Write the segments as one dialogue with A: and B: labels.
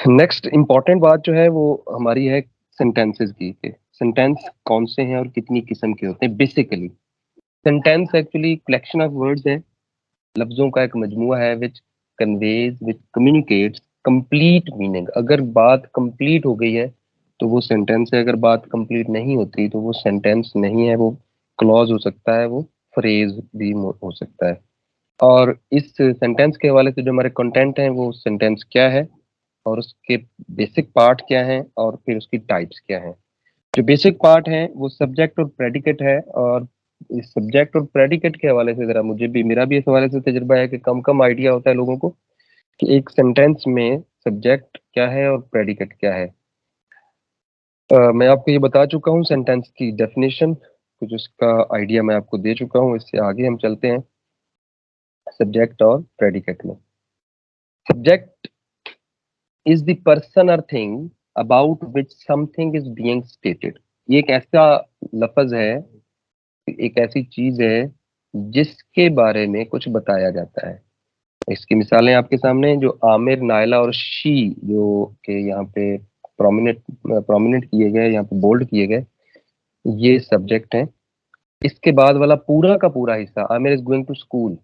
A: Next important बात जो है वो हमारी है सेंटेंसेस की कि सेंटेंस कौन से हैं और कितनी किस्म के होते हैं। Basically sentence actually collection of words है, लफ्जों का एक मजमुआ है विच कन्वेज विच कम्युनिकेट्स कंप्लीट मीनिंग। अगर बात कंप्लीट हो गई है तो वो सेंटेंस है, अगर बात कंप्लीट नहीं होती तो वो सेंटेंस नहीं है, वो क्लॉज हो सकता है, वो फ्रेज भी हो सकता है। और इस सेंटेंस के हवाले से जो हमारे कंटेंट हैं वो सेंटेंस क्या है और उसके बेसिक पार्ट क्या हैं और फिर उसकी टाइप्स क्या हैं। जो बेसिक पार्ट है वो सब्जेक्ट और प्रेडिकेट है। और इस सब्जेक्ट और प्रेडिकेट के हवाले से जरा मुझे भी, मेरा भी इस हवाले से तजुर्बा है कि कम कम आइडिया होता है लोगों को कि एक सेंटेंस में सब्जेक्ट क्या है और प्रेडिकेट क्या है। मैं आपको ये बता चुका हूँ सेंटेंस की डेफिनेशन, कुछ उसका आइडिया मैं आपको दे चुका हूँ। इससे आगे हम चलते हैं सब्जेक्ट और प्रेडिकेट में। सब्जेक्ट इज द पर्सन और thing about which something is being stated. ये एक ऐसा लफ्ज है, एक ऐसी चीज है जिसके बारे में कुछ बताया जाता है। इसकी मिसालें आपके सामने हैं, जो आमिर, नायला और शी जो के यहाँ पे प्रोमिनेंट किए गए, यहाँ पे बोल्ड किए गए, ये सब्जेक्ट हैं। इसके बाद वाला पूरा का पूरा हिस्सा, Aamir is going to school,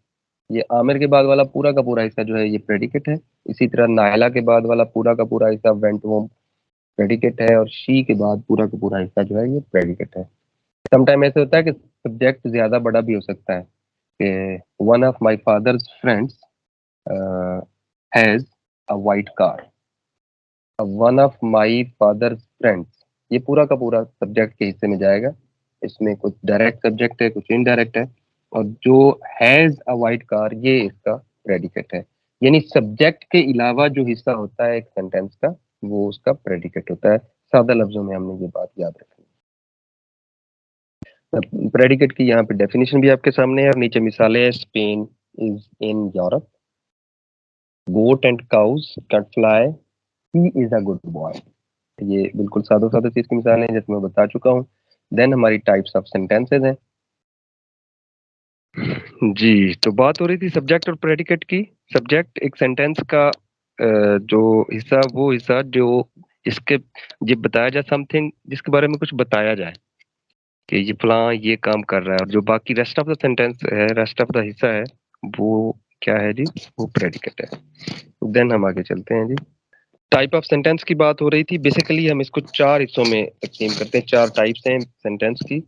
A: ये आमिर के बाद वाला पूरा का पूरा हिस्सा जो है ये प्रेडिकेट है। इसी तरह नायला के बाद वाला पूरा का पूरा हिस्सा वेंट होम प्रेडिकेट है, और शी के बाद पूरा का पूरा हिस्सा जो है ये प्रेडिकेट है। समटाइम ऐसे होता है कि सब्जेक्ट ज्यादा बड़ा भी हो सकता है कि one of my father's friends has a white car, one of my father's friends, ये पूरा का पूरा सब्जेक्ट के हिस्से में जाएगा। इसमें कुछ डायरेक्ट सब्जेक्ट है, कुछ इनडायरेक्ट है, और जो हैज अ वाइट कार ये इसका प्रेडिकेट है। यानी सब्जेक्ट के अलावा जो हिस्सा होता है एक सेंटेंस का वो उसका प्रेडिकेट होता है। सादा लफ्जों में हमने ये बात याद रखनी। प्रेडिकेट की यहाँ पे डेफिनेशन भी आपके सामने है और नीचे मिसालें हैं। Spain is in Europe, goat and cows can fly, he is a good boy. ये बिल्कुल सादो सादा चीज की मिसाल है जिसमें मैं बता चुका हूँ। देन हमारी टाइप्स ऑफ सेंटेंसेस हैं। जी, तो बात हो रही थी सब्जेक्ट और प्रेडिकेट की। सब्जेक्ट एक सेंटेंस का जो हिस्सा, वो हिस्सा जो इसके ये बताया जाए, समथिंग जिसके बारे में कुछ बताया जाए कि ये फलां ये काम कर रहा है, और जो बाकी रेस्ट ऑफ द सेंटेंस है, रेस्ट ऑफ द हिस्सा है, वो क्या है जी, वो प्रेडिकेट है। देन हम आगे चलते हैं जी। टाइप ऑफ सेंटेंस की बात हो रही थी। बेसिकली हम इसको चार हिस्सों में तकसीम करते हैं, चार टाइप्स हैं सेंटेंस की।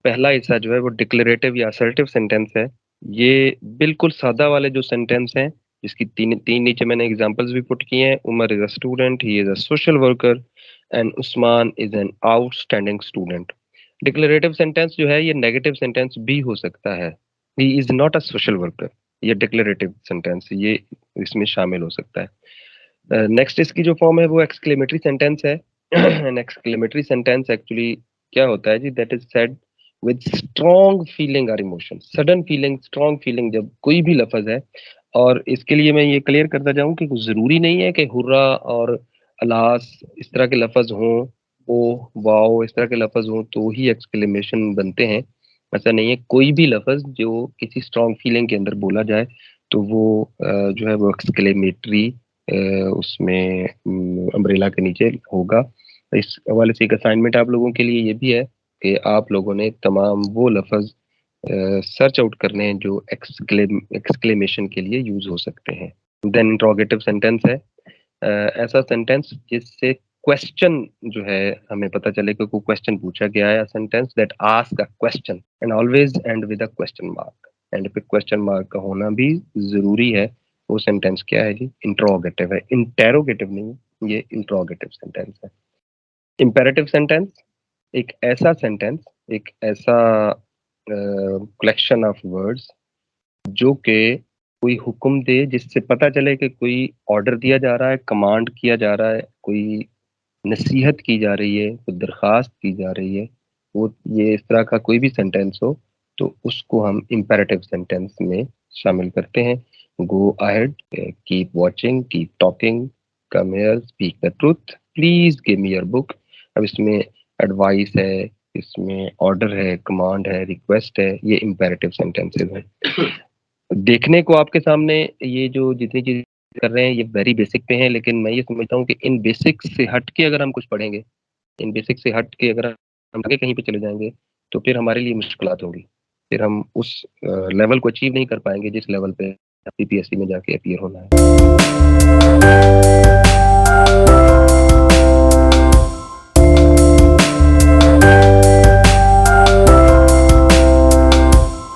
A: पहला हिस्सा जो है वो डिक्लेरेटिव या असर्टिव सेंटेंस है। ये बिल्कुल सादा वाले जो सेंटेंस हैं, जिसकी तीन तीन नीचे मैंने एग्जांपल्स भी पुट किए हैं। Umar is a student, he is a social worker, and Usman is an outstanding student. Declarative sentence जो है ये नेगेटिव सेंटेंस भी हो सकता है। He is not a social worker, ये डिक्लेरेटिव सेंटेंस ये इसमें शामिल हो सकता है। नेक्स्ट इसकी जो फॉर्म है वो एक्सक्लेमेटरी सेंटेंस है। एन एक्सक्लेमेटरी सेंटेंस एक्चुअली क्या होता है जी, that is said with strong feeling और emotion. Sudden feeling, strong feeling जब कोई भी लफ्ज है। और इसके लिए मैं ये क्लियर करता जाऊं कि कुछ जरूरी नहीं है कि हुर्रा और अलास इस तरह के लफ्ज हों, ओ वाओ इस तरह के लफ्ज हों तो ही एक्सक्लेमेशन बनते हैं। ऐसा नहीं है, कोई भी लफ्ज जो किसी स्ट्रॉन्ग फीलिंग के अंदर बोला जाए तो वो जो है वो एक्सक्लेमेटरी उसमें अम्ब्रेला के नीचे होगा। इस हवाले से एक असाइनमेंट आप लोगों के लिए ये भी है कि आप लोगों ने तमाम वो लफ्ज सर्च आउट करने हैं जो एक्सक्लेमेशन के लिए यूज हो सकते हैं। देन इंट्रोगेटिव सेंटेंस है ऐसा सेंटेंस जिससे क्वेश्चन जो है हमें पता चले कि कोई क्वेश्चन पूछा गया है। Sentence that ask a question and always and with a question mark, and पे क्वेश्चन मार्क का होना भी जरूरी है। वो सेंटेंस क्या है जी, इंट्रोगेटिव है, इंटेरोगेटिव नहीं है, ये इंट्रोगेटिव सेंटेंस है। इंपेरेटिव सेंटेंस एक ऐसा सेंटेंस, एक ऐसा कलेक्शन ऑफ वर्ड्स जो कि कोई हुक्म दे, जिससे पता चले कि कोई ऑर्डर दिया जा रहा है, कमांड किया जा रहा है, कोई नसीहत की जा रही है, कोई दरखास्त की जा रही है। वो ये इस तरह का कोई भी सेंटेंस हो तो उसको हम इंपेरेटिव सेंटेंस में शामिल करते हैं। Go ahead, keep watching, keep talking, come here, speak the truth, please give me your book. अब इसमें एडवाइस है, इसमें ऑर्डर है, कमांड है, रिक्वेस्ट है, ये इंपेरेटिव सेंटेंसेस हैं। देखने को आपके सामने ये जो जितनी चीजें कर रहे हैं ये वेरी बेसिक पे हैं, लेकिन मैं ये समझता हूँ कि इन बेसिक से हट के अगर हम कुछ पढ़ेंगे, इन बेसिक से हट के अगर हम आगे कहीं पे चले जाएँगे, तो फिर हमारे लिए मुश्किलात होंगी। फिर हम उस लेवल को अचीव नहीं कर पाएँगे जिस लेवल पे यूपीएससी में जाके अपीयर होना है।